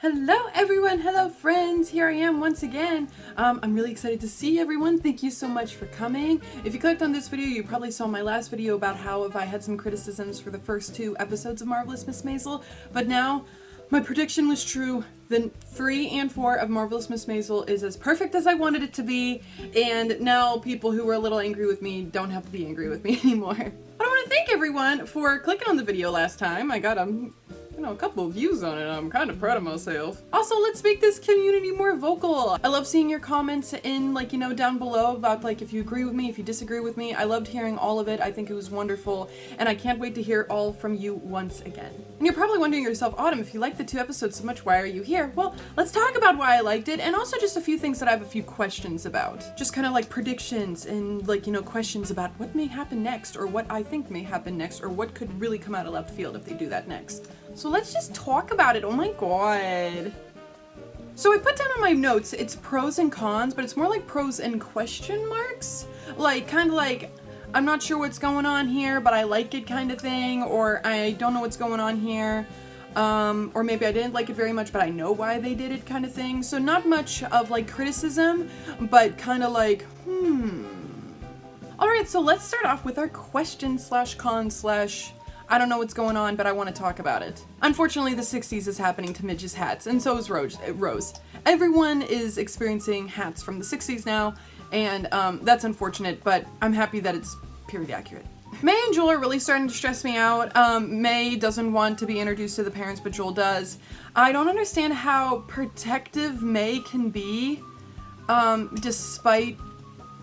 Hello everyone, hello friends, here I am once again. I'm really excited to see everyone. Thank you so much for coming. If you clicked on this video, you probably saw my last video about how if I had some criticisms for the first 2 episodes of Marvelous Miss Maisel, but now my prediction was true. The 3 and 4 of Marvelous Miss Maisel is as perfect as I wanted it to be, and now people who were a little angry with me don't have to be angry with me anymore. But I want to thank everyone for clicking on the video last time. I got a couple of views on it. I'm kind of proud of myself. Also, let's make this community more vocal. I love seeing your comments in, down below about, if you agree with me, if you disagree with me. I loved hearing all of it. I think it was wonderful, and I can't wait to hear all from you once again. And you're probably wondering yourself, Autumn, if you liked the 2 episodes so much, why are you here? Well, let's talk about why I liked it, and also just a few things that I have a few questions about. Just kind of like predictions and, questions about what may happen next, or what I think may happen next, or what could really come out of left field if they do that next. So let's just talk about it. Oh my god. So I put down on my notes, it's pros and cons, but it's more like pros and question marks. I'm not sure what's going on here, but I like it kind of thing, or I don't know what's going on here. Or maybe I didn't like it very much, but I know why they did it kind of thing. So not much of criticism, but kind of Alright, so let's start off with our question / con / I don't know what's going on, but I want to talk about it. Unfortunately, the 60s is happening to Midge's hats, and so is Rose. Everyone is experiencing hats from the 60s now, and that's unfortunate, but I'm happy that it's period accurate. May and Joel are really starting to stress me out. May doesn't want to be introduced to the parents, but Joel does. I don't understand how protective May can be, despite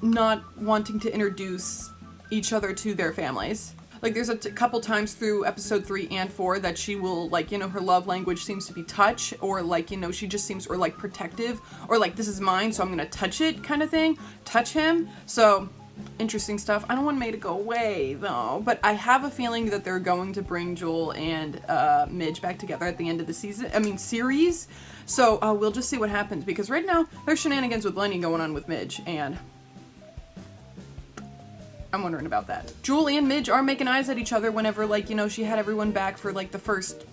not wanting to introduce each other to their families. There's a couple times through episode 3 and 4 that she will, her love language seems to be touch, or, she just seems, or, protective, or, this is mine, so I'm gonna touch it, kind of thing. Touch him. So, interesting stuff. I don't want May to go away, though, but I have a feeling that they're going to bring Joel and, Midge back together at the end of the series. So, we'll just see what happens, because right now, there's shenanigans with Lenny going on with Midge, and I'm wondering about that. Joel and Midge are making eyes at each other whenever, she had everyone back for, the first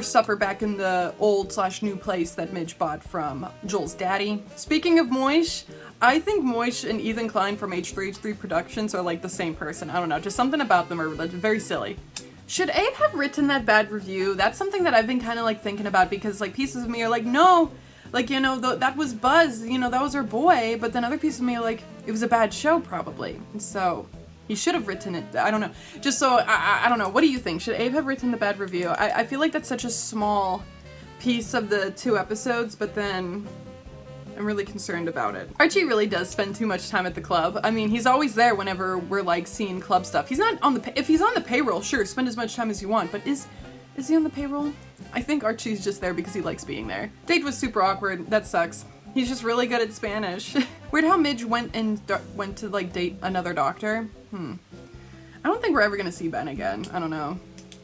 supper back in the old / new place that Midge bought from Joel's daddy. Speaking of Moish, I think Moish and Ethan Klein from H3H3 Productions are, the same person. I don't know, just something about them are very silly. Should Abe have written that bad review? That's something that I've been kind of, thinking about, because, pieces of me are no, that was Buzz, that was her boy, but then other pieces of me are it was a bad show, probably. And so, he should have written it, I don't know. Just so, I don't know, what do you think? Should Abe have written the bad review? I feel like that's such a small piece of the 2 episodes, but then I'm really concerned about it. Archie really does spend too much time at the club. I mean, he's always there whenever we're, seeing club stuff. He's not on if he's on the payroll, sure, spend as much time as you want, but is he on the payroll? I think Archie's just there because he likes being there. Date was super awkward. That sucks. He's just really good at Spanish. Weird how Midge went to date another doctor. I don't think we're ever gonna see Ben again. I don't know.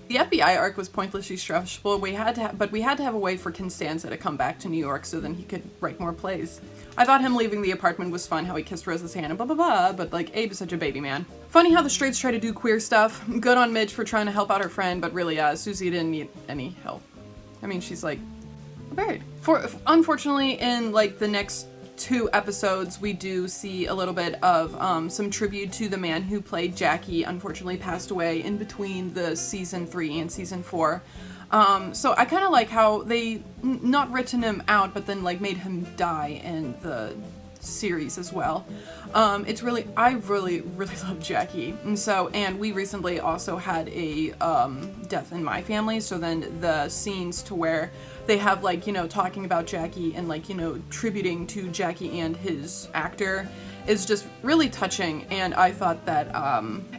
The FBI arc was pointlessly stressful. But we had to have a way for Constanza to come back to New York so then he could write more plays. I thought him leaving the apartment was fun, how he kissed Rose's hand and blah blah blah, but Abe is such a baby man. Funny how the straights try to do queer stuff. Good on Midge for trying to help out her friend, but really, Susie didn't need any help. I mean, she's buried. Unfortunately, in the next 2 episodes, we do see a little bit of some tribute to the man who played Jackie, unfortunately passed away in between the season 3 and season 4. So I kind of like how they not written him out, but then made him die in the series as well. I really love Jackie, and we recently also had a death in my family, so then the scenes to where they have talking about Jackie and tributing to Jackie and his actor is just really touching, and I thought that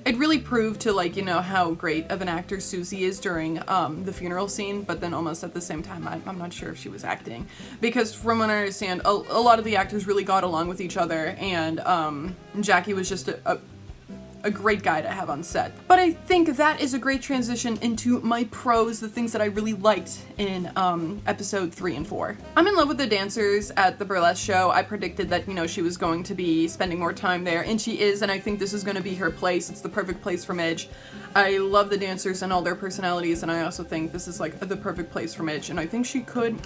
it really proved to how great of an actor Susie is during the funeral scene, but then almost at the same time I'm not sure if she was acting, because from what I understand a lot of the actors really got along with each other, and Jackie was just a great guy to have on set. But I think that is a great transition into my pros, the things that I really liked in episode 3 and 4. I'm in love with the dancers at the burlesque show. I predicted that, she was going to be spending more time there, and she is, and I think this is going to be her place. It's the perfect place for Midge. I love the dancers and all their personalities, and I also think this is the perfect place for Midge, and I think she could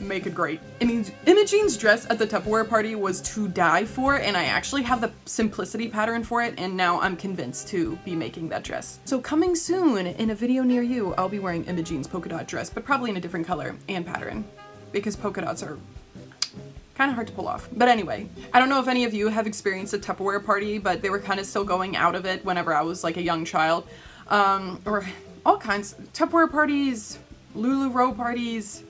make it great. Imogene's dress at the Tupperware party was to die for, and I actually have the simplicity pattern for it, and now I'm convinced to be making that dress. So coming soon in a video near you, I'll be wearing Imogene's polka dot dress, but probably in a different color and pattern, because polka dots are kind of hard to pull off. But anyway, I don't know if any of you have experienced a Tupperware party, but they were kind of still going out of it whenever I was like a young child. Or all kinds, Tupperware parties, LuLaRoe parties,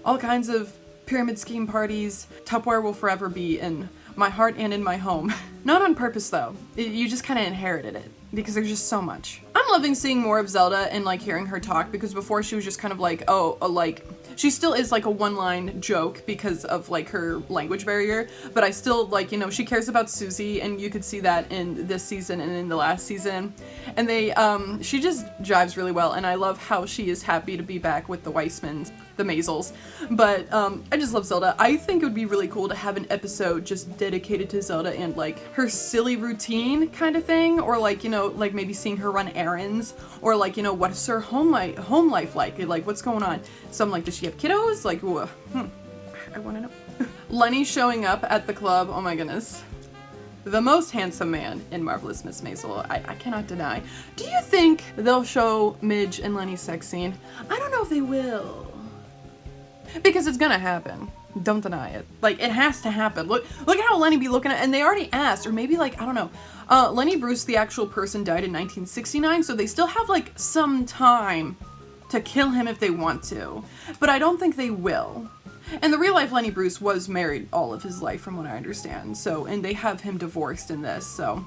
all kinds of pyramid scheme parties. Tupperware will forever be in my heart and in my home. Not on purpose though, you just kind of inherited it because there's just so much. I'm loving seeing more of Zelda and like hearing her talk, because before she was just kind of like, oh, like, she still is like a one-line joke because of like her language barrier, but I still like, you know, she cares about Susie, and you could see that in this season and in the last season. And she just jives really well, and I love how she is happy to be back with the Weissmans, the Maisels. But I just love Zelda. I think it would be really cool to have an episode just dedicated to Zelda and like her silly routine kind of thing, or like, you know, like maybe seeing her run errands, or like, you know, what's her home life like what's going on. So I'm like, does she have kiddos? Like, I want to know. Lenny showing up at the club, oh my goodness. The most handsome man in Marvelous Miss Maisel, I cannot deny. Do you think they'll show Midge and Lenny's sex scene? I don't know if they will. Because it's gonna happen. Don't deny it. Like, it has to happen. Look at how Lenny be looking at, and they already asked, or maybe like, I don't know. Lenny Bruce, the actual person, died in 1969, so they still have like some time to kill him if they want to. But I don't think they will. And the real life Lenny Bruce was married all of his life, from what I understand. So, and they have him divorced in this, so.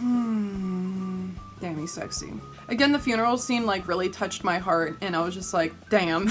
Damn, he's sexy. Again, the funeral scene like really touched my heart, and I was just like, damn.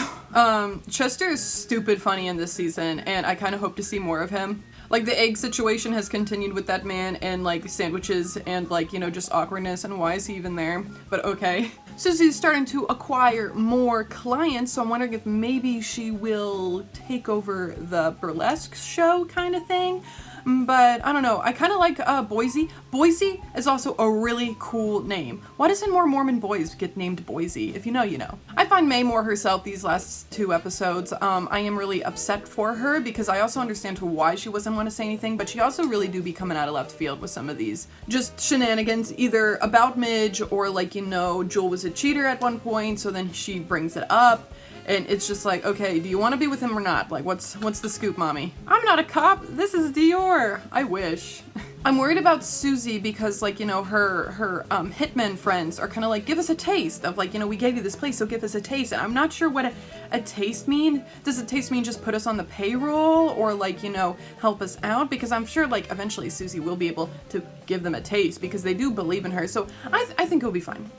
Chester is stupid funny in this season, and I kind of hope to see more of him. Like, the egg situation has continued with that man, and like sandwiches and like, you know, just awkwardness, and why is he even there? But okay. Susie's starting to acquire more clients, so I'm wondering if maybe she will take over the burlesque show kind of thing. But I don't know. I kind of like Boise. Boise is also a really cool name. Why doesn't more Mormon boys get named Boise? If you know, you know. I find May more herself these last 2 episodes. I am really upset for her, because I also understand why she wasn't want to say anything, but she also really do be coming out of left field with some of these just shenanigans, either about Midge or like, you know, Jewel was a cheater at one point, so then she brings it up. And it's just like, okay, do you want to be with him or not? Like, what's the scoop, mommy? I'm not a cop. This is Dior. I wish. I'm worried about Susie because, like, you know, her hitmen friends are kind of like, give us a taste of, like, you know, we gave you this place, so give us a taste. And I'm not sure what a taste mean. Does a taste mean just put us on the payroll, or like, you know, help us out? Because I'm sure like eventually Susie will be able to give them a taste, because they do believe in her. So I think it'll be fine.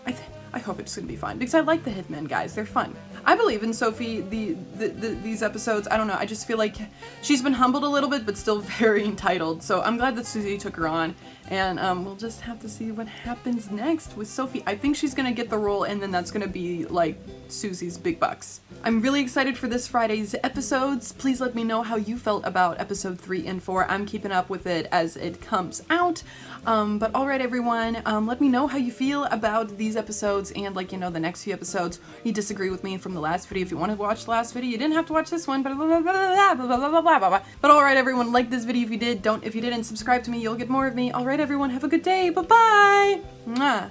I hope it's gonna be fine, because I like the hitmen guys. They're fun. I believe in Sophie these episodes. I don't know. I just feel like she's been humbled a little bit, but still very entitled. So I'm glad that Susie took her on, and we'll just have to see what happens next with Sophie. I think she's gonna get the role, and then that's gonna be like Susie's big bucks. I'm really excited for this Friday's episodes. Please let me know how you felt about episode 3 and 4. I'm keeping up with it as it comes out. But alright everyone, let me know how you feel about these episodes and, like, you know, the next few episodes. You disagree with me from the last video. If you want to watch the last video, you didn't have to watch this one, but alright everyone, like this video if you did. If you didn't, subscribe to me, you'll get more of me. Alright everyone, have a good day. Bye-bye! Mwah.